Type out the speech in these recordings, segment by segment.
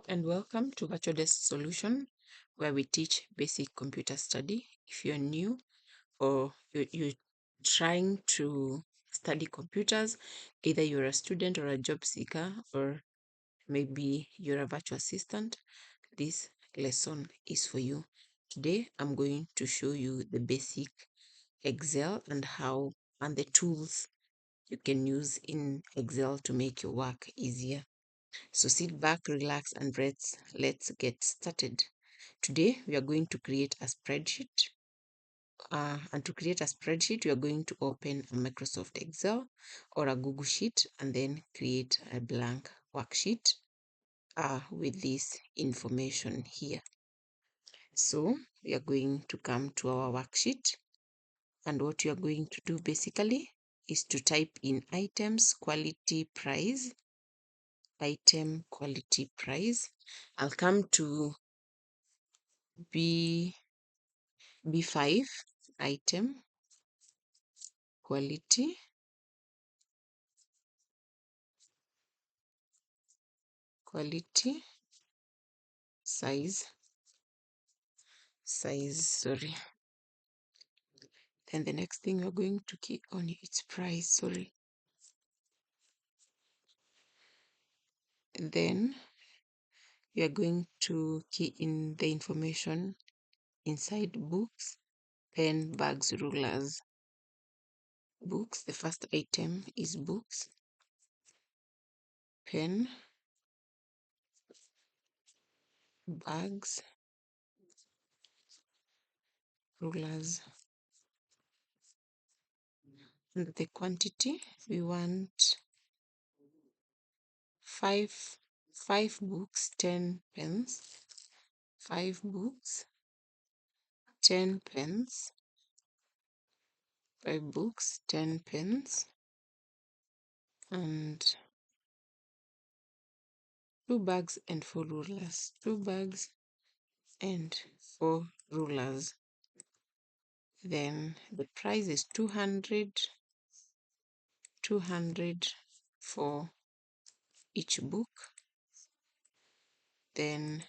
And welcome to Virtual Desk Solution, where we teach basic computer study. If you're new or you're trying to study computers, either you're a student or a job seeker, or maybe you're a virtual assistant, this lesson is for you. Today, I'm going to show you the basic Excel and the tools you can use in Excel to make your work easier. So sit back, relax, and let's get started. Today, we are going to create a spreadsheet. And to create a spreadsheet, we are going to open a Microsoft Excel or a Google Sheet and then create a blank worksheet with this information here. So we are going to come to our worksheet, and what you are going to do basically is to type in items, quality, price, item, quality, price. I'll come to B5, item, quality, size, sorry. Then the next thing we're going to key on is price, sorry. And then we are going to key in the information inside books, pen, bags, rulers. Books, the first item is books, pen, bags, rulers. And the quantity, we want five books, 10 pens, 5 books, 10 pens, 5 books, 10 pens, and 2 bags and 4 rulers. 2 bags and 4 rulers. Then the price is 200 for each book. Then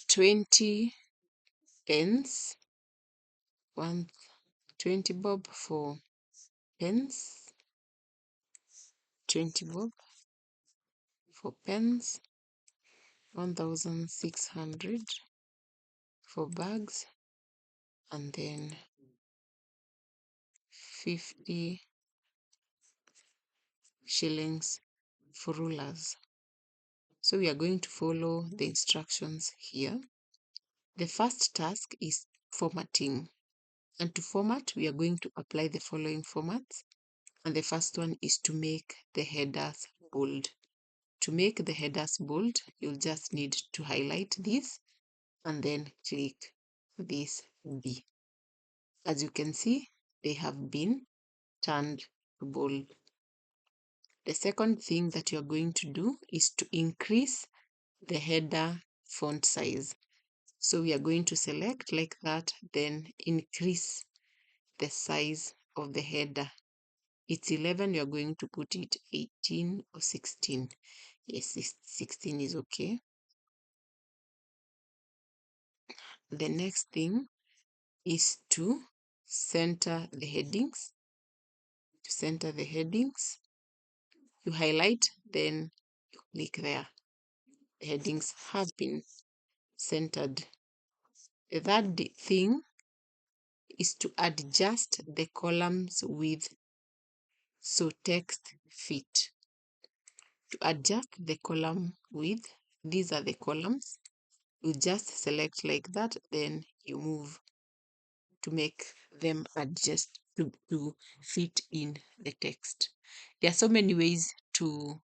20 pens, 20 bob for pens, 20 bob for pens, 1,600 for bags, and then 50 shillings for rulers. So we are going to follow the instructions here. The first task is formatting. And to format, we are going to apply the following formats. And the first one is to make the headers bold. To make the headers bold, you'll just need to highlight this and then click this B. As you can see, they have been turned to bold. The second thing that you're going to do is to increase the header font size. So we are going to select like that, then increase the size of the header. It's 11, you're going to put it 18 or 16. Yes, 16 is okay. The next thing is to center the headings. To center the headings, you highlight, then you click there. The headings have been centered. The third thing is to adjust the columns width so text fit. To adjust the column width, these are the columns. You just select like that, then you move to make them adjust to fit in the text. There are so many ways to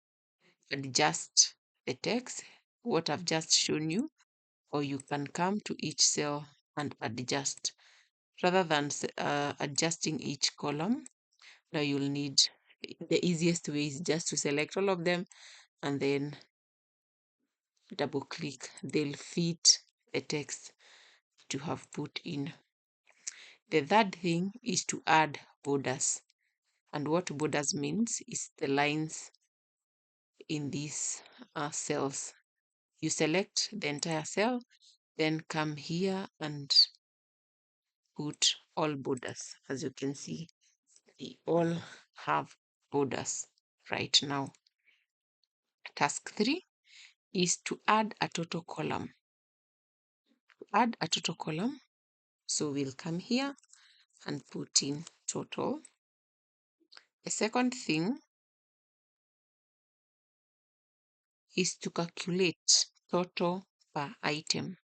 adjust the text, what I've just shown you, or you can come to each cell and adjust. Rather than adjusting each column, now you'll need, the easiest way is just to select all of them and then double click. They'll fit the text you have put in. The third thing is to add borders. And what borders means is the lines in these cells. You select the entire cell, then come here and put all borders. As you can see, they all have borders right now. Task 3 is to add a total column. Add a total column. So we'll come here and put in total. The second thing is to calculate total per item.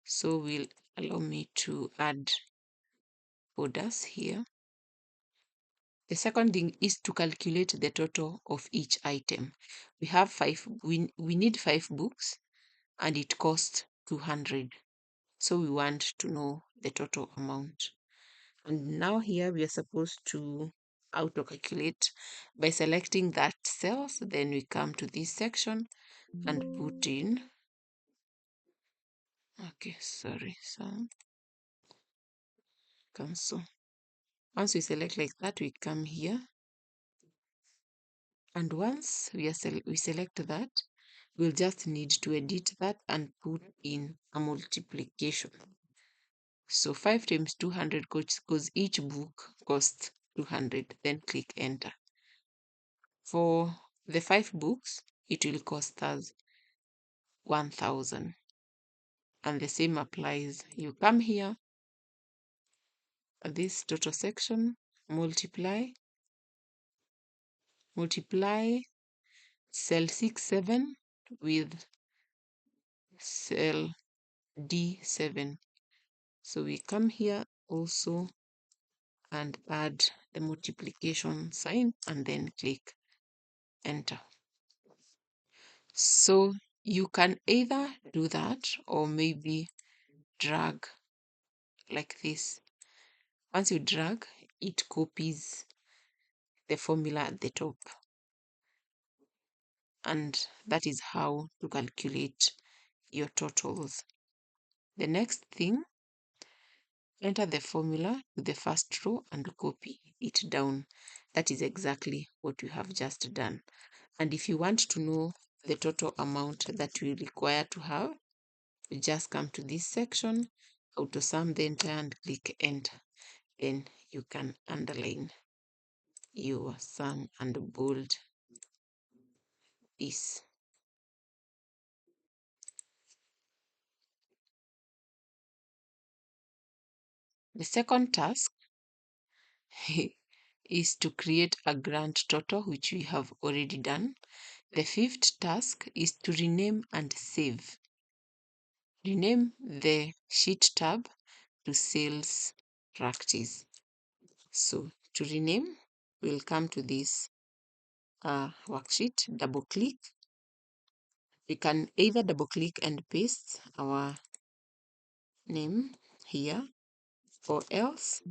So will allow me to add borders here. The second thing is to calculate the total of each item. We have we need 5 books and it costs 200. So we want to know the total amount. And now here we are supposed to auto calculate by selecting that cells. Then we come to this section and put in, okay, sorry, so cancel. Once we select like that, we come here, and once we select that, we'll just need to edit that and put in a multiplication. So 5 times 200, because each book costs 200. Then click enter. For the 5 books, it will cost us 1000. And the same applies. You come here, this total section, multiply cell 6-7 with cell D7. So we come here also and add the multiplication sign and then click enter. So you can either do that or maybe drag like this. Once you drag, it copies the formula at the top. And that is how to calculate your totals. The next thing, enter the formula to the first row and copy it down. That is exactly what you have just done. And if you want to know the total amount that you require to have, you just come to this section, auto sum the entire and click enter. Then you can underline your sum and bold this. The second task is to create a grand total, which we have already done. The fifth task is to rename and save. Rename the sheet tab to sales practice. So to rename, we'll come to this worksheet, double click. We can either double click and paste our name here, or else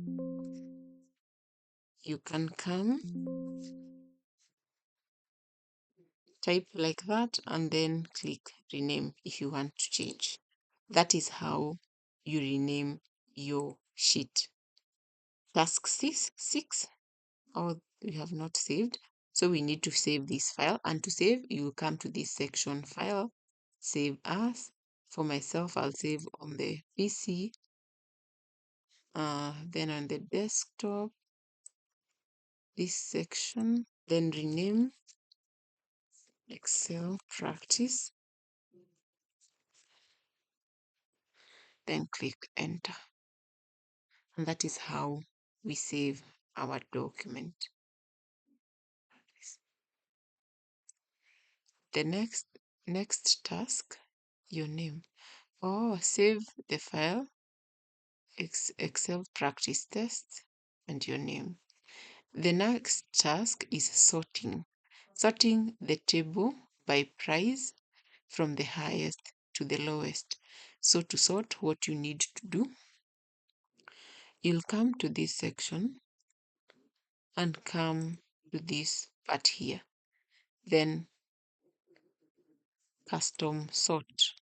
you can come, type like that, and then click rename if you want to change. That is how you rename your sheet. Task 6, or we have not saved. So we need to save this file, and to save, you will come to this section, file, save as. For myself, I'll save on the PC, then on the desktop, this section, then rename Excel practice, then click enter. And that is how we save our document. The next task, your name. Oh, save the file, Excel practice test, and your name. The next task is sorting. Sorting the table by price from the highest to the lowest. So to sort, what you need to do, you'll come to this section and come to this part here. Then custom sort.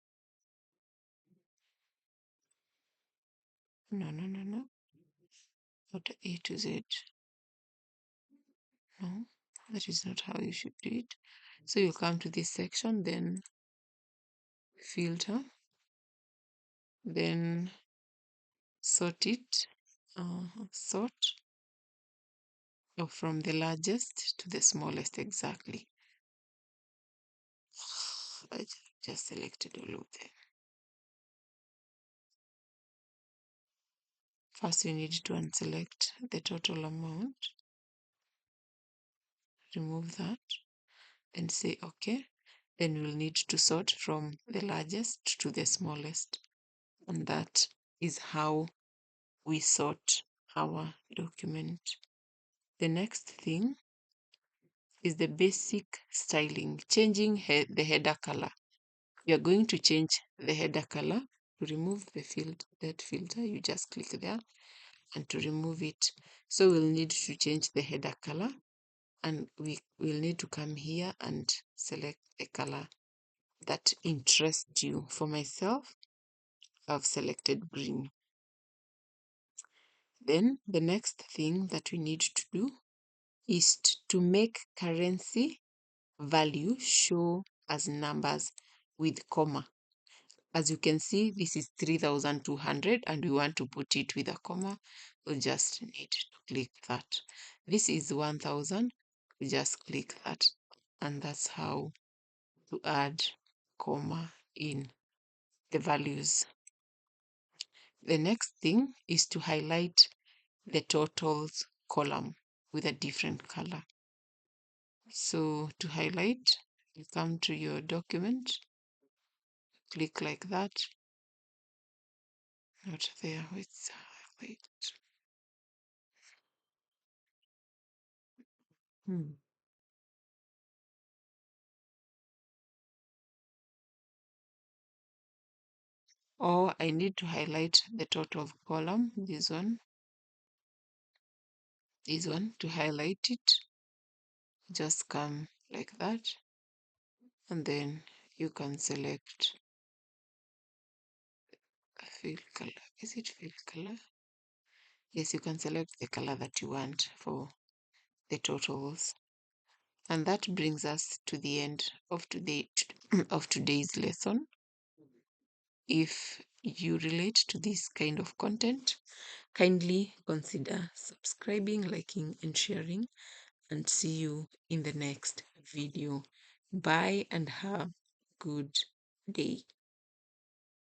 No. Not A to Z. No, that is not how you should do it. So you'll come to this section, then filter, then sort it, sort from the largest to the smallest exactly. I just selected all of them. First, you need to unselect the total amount, remove that, and say OK. Then we'll need to sort from the largest to the smallest. And that is how we sort our document. The next thing is the basic styling, changing the header color. You're going to change the header color. To remove that filter, you just click there, and to remove it. So we'll need to change the header color, and we will need to come here and select a color that interests you. For myself, I've selected green. Then the next thing that we need to do is to make currency value show as numbers with comma. As you can see, this is 3,200 and we want to put it with a comma. We'll just need to click that. This is 1,000. We just click that. And that's how to add comma in the values. The next thing is to highlight the totals column with a different color. So to highlight, you come to your document, click like that. Not there, it's highlight. Or I need to highlight the total column, this one, to highlight it. Just come like that, and then you can select a fill color. Is it fill color? Yes, you can select the color that you want for the totals. And that brings us to the end of today's lesson. If you relate to this kind of content, kindly consider subscribing, liking, and sharing, and see you in the next video. Bye and have a good day.